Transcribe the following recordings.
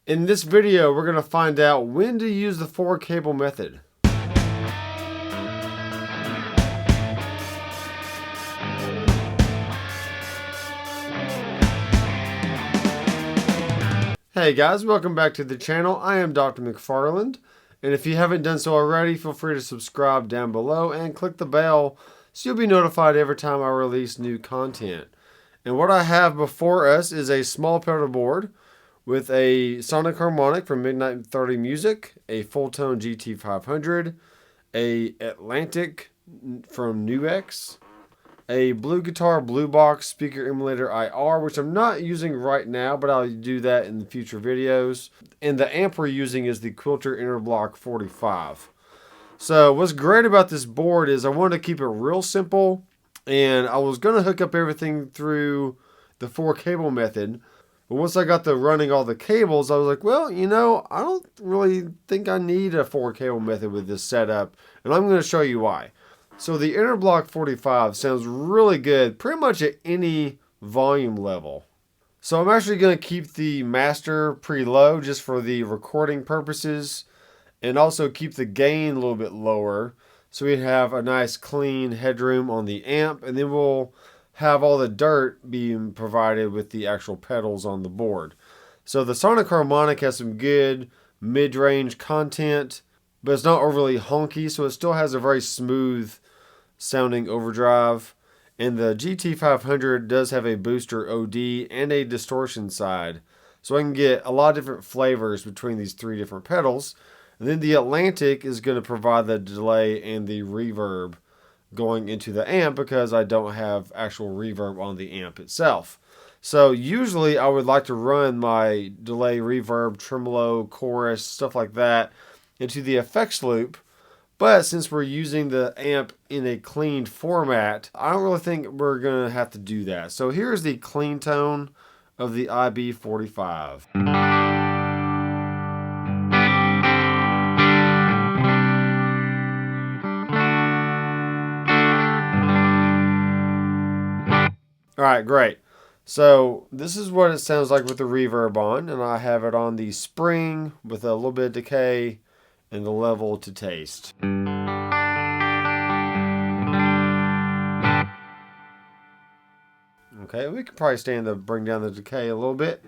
In this video, we're going to find out when to use the 4-cable method. Hey guys, welcome back to the channel. I am Dr. McFarland, and if you haven't done so already, feel free to subscribe down below and click the bell so you'll be notified every time I release new content. And what I have before us is a small pedal board with a sonic harmonic from Midnight 30 Music, a full-tone GT500, a Atlantic from NuX, a Blue Guitar Blue Box speaker emulator IR, which I'm not using right now, but I'll do that in the future videos. And the amp we're using is the Quilter Interblock 45. So what's great about this board is I wanted to keep it real simple, and I was going to hook up everything through the 4-cable method. But once I got to running all the cables, I was like, well, you know, I don't really think I need a 4-cable method with this setup, and I'm going to show you why. So the Interblock 45 sounds really good pretty much at any volume level. So I'm actually going to keep the master pretty low just for the recording purposes, and also keep the gain a little bit lower so we have a nice clean headroom on the amp, and then we'll have all the dirt being provided with the actual pedals on the board. So the sonic harmonic has some good mid-range content, but it's not overly honky, so it still has a very smooth sounding overdrive. And the GT500 does have a booster OD and a distortion side, so I can get a lot of different flavors between these three different pedals. And then the Atlantic is going to provide the delay and the reverb going into the amp because I don't have actual reverb on the amp itself. So usually I would like to run my delay, reverb, tremolo, chorus, stuff like that into the effects loop. But since we're using the amp in a cleaned format, I don't really think we're going to have to do that. So here's the clean tone of the IB45. Alright, great. So this is what it sounds like with the reverb on, and I have it on the spring with a little bit of decay and the level to taste. Okay, we could probably stand to bring down the decay a little bit.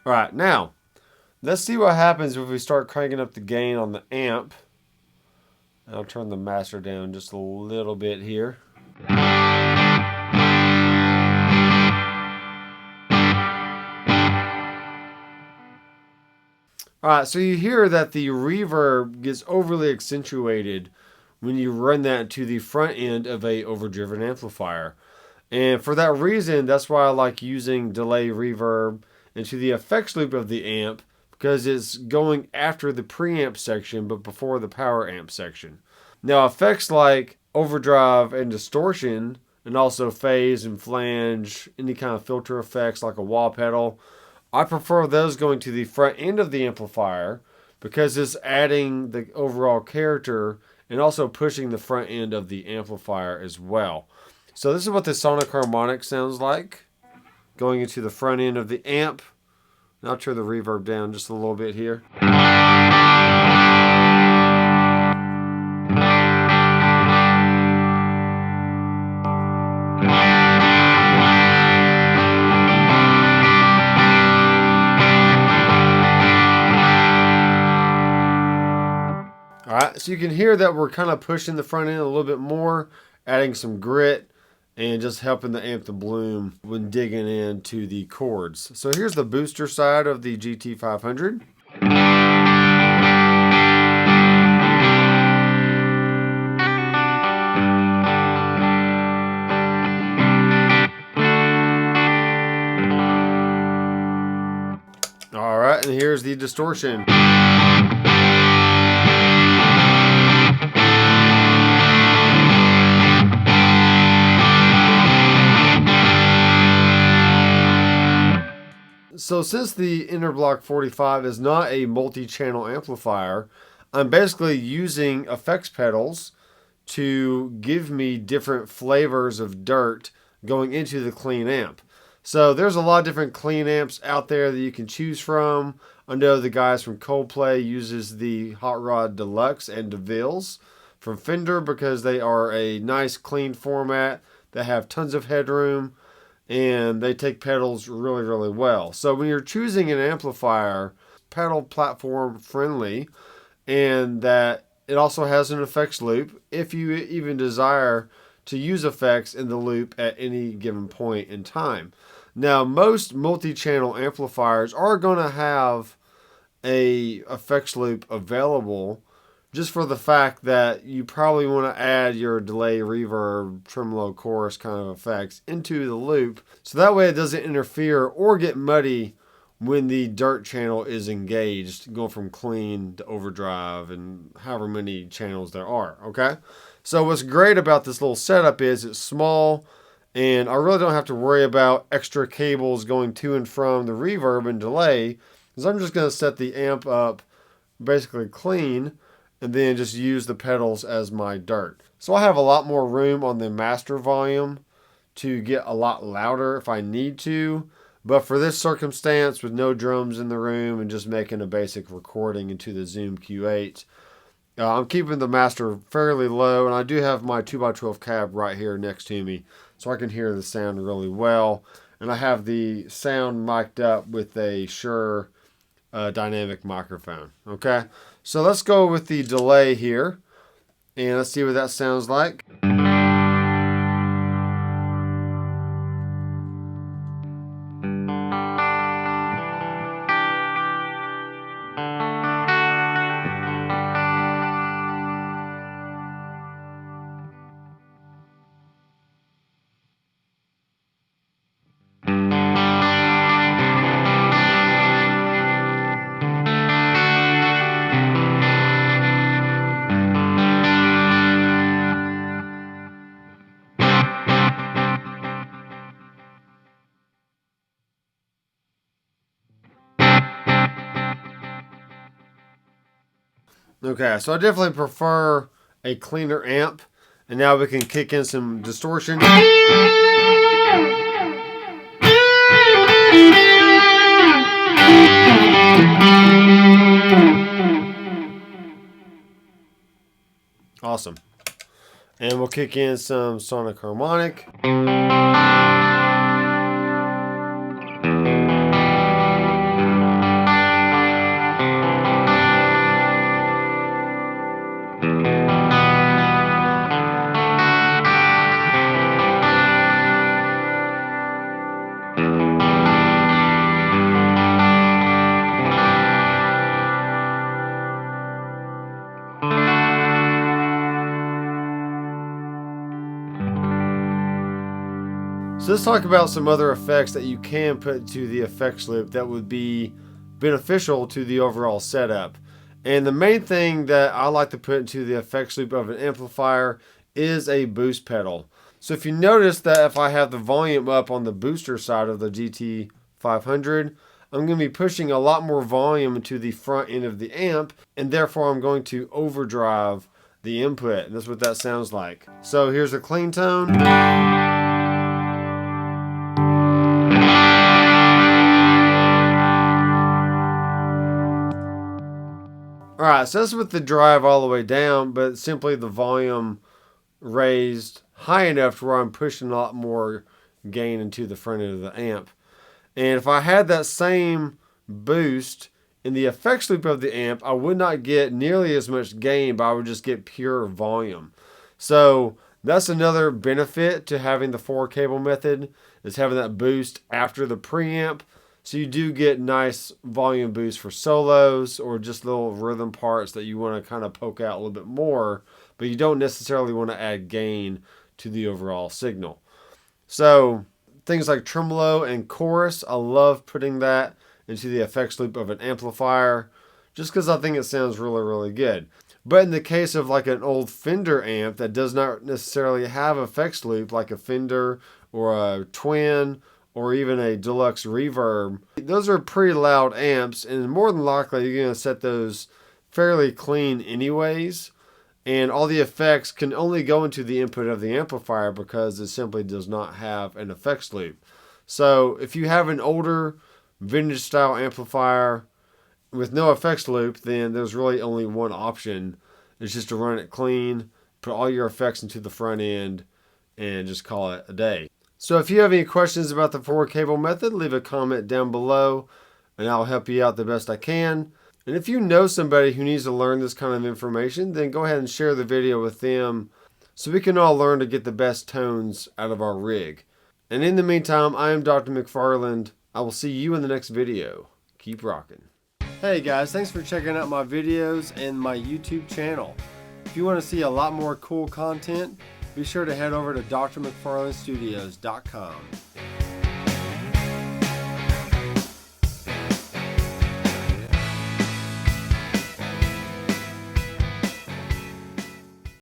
Alright, now let's see what happens if we start cranking up the gain on the amp. I'll turn the master down just a little bit here. Alright, so you hear that the reverb gets overly accentuated when you run that to the front end of a overdriven amplifier. And for that reason, that's why I like using delay reverb into the effects loop of the amp, because it's going after the preamp section but before the power amp section. Now effects like overdrive and distortion, and also phase and flange, any kind of filter effects like a wah pedal, I prefer those going to the front end of the amplifier because it's adding the overall character and also pushing the front end of the amplifier as well. So this is what the sonic harmonic sounds like going into the front end of the amp. I'll turn the reverb down just a little bit here. Alright, so you can hear that we're kind of pushing the front end a little bit more, adding some grit, and just helping the amp to bloom when digging into the chords. So here's the booster side of the GT500. Alright, and here's the distortion. So since the Interblock 45 is not a multi-channel amplifier, I'm basically using effects pedals to give me different flavors of dirt going into the clean amp. So there's a lot of different clean amps out there that you can choose from. I know the guys from Coldplay uses the Hot Rod Deluxe and DeVille's from Fender because they are a nice clean format. They have tons of headroom and they take pedals really, really well. So when you're choosing an amplifier, pedal platform friendly, and that it also has an effects loop if you even desire to use effects in the loop at any given point in time. Now, most multi-channel amplifiers are going to have a effects loop available just for the fact that you probably want to add your delay, reverb, tremolo, chorus kind of effects into the loop. So that way it doesn't interfere or get muddy when the dirt channel is engaged, going from clean to overdrive and however many channels there are, okay? So what's great about this little setup is it's small, and I really don't have to worry about extra cables going to and from the reverb and delay, because I'm just going to set the amp up basically clean and then just use the pedals as my dirt. So I have a lot more room on the master volume to get a lot louder if I need to. But for this circumstance, with no drums in the room and just making a basic recording into the Zoom Q8, I'm keeping the master fairly low, and I do have my 2x12 cab right here next to me, so I can hear the sound really well. And I have the sound mic'd up with a Shure dynamic microphone. Okay, so let's go with the delay here, and let's see what that sounds like. Okay, so I definitely prefer a cleaner amp, and now we can kick in some distortion. Awesome. And we'll kick in some sonic harmonic. So let's talk about some other effects that you can put into the effects loop that would be beneficial to the overall setup. And the main thing that I like to put into the effects loop of an amplifier is a boost pedal. So if you notice that if I have the volume up on the booster side of the GT500, I'm going to be pushing a lot more volume into the front end of the amp, and therefore I'm going to overdrive the input. And that's what that sounds like. So here's a clean tone. Alright, so that's with the drive all the way down, but simply the volume raised high enough to where I'm pushing a lot more gain into the front end of the amp. And if I had that same boost in the effects loop of the amp, I would not get nearly as much gain, but I would just get pure volume. So that's another benefit to having the 4-cable method, is having that boost after the preamp. So you do get nice volume boost for solos or just little rhythm parts that you want to kind of poke out a little bit more, but you don't necessarily want to add gain to the overall signal. So things like tremolo and chorus, I love putting that into the effects loop of an amplifier just because I think it sounds really, really good. But in the case of like an old Fender amp that does not necessarily have effects loop, like a Fender or a Twin or even a deluxe reverb, those are pretty loud amps, and more than likely you're going to set those fairly clean anyways. And all the effects can only go into the input of the amplifier because it simply does not have an effects loop. So if you have an older vintage style amplifier with no effects loop, then there's really only one option. It's just to run it clean, put all your effects into the front end, and just call it a day. So if you have any questions about the 4-cable method, leave a comment down below and I'll help you out the best I can. And if you know somebody who needs to learn this kind of information, then go ahead and share the video with them so we can all learn to get the best tones out of our rig. And in the meantime, I am Dr. McFarland. I will see you in the next video. Keep rocking. Hey guys, thanks for checking out my videos and my YouTube channel. If you want to see a lot more cool content, be sure to head over to drmcfarlandstudios.com.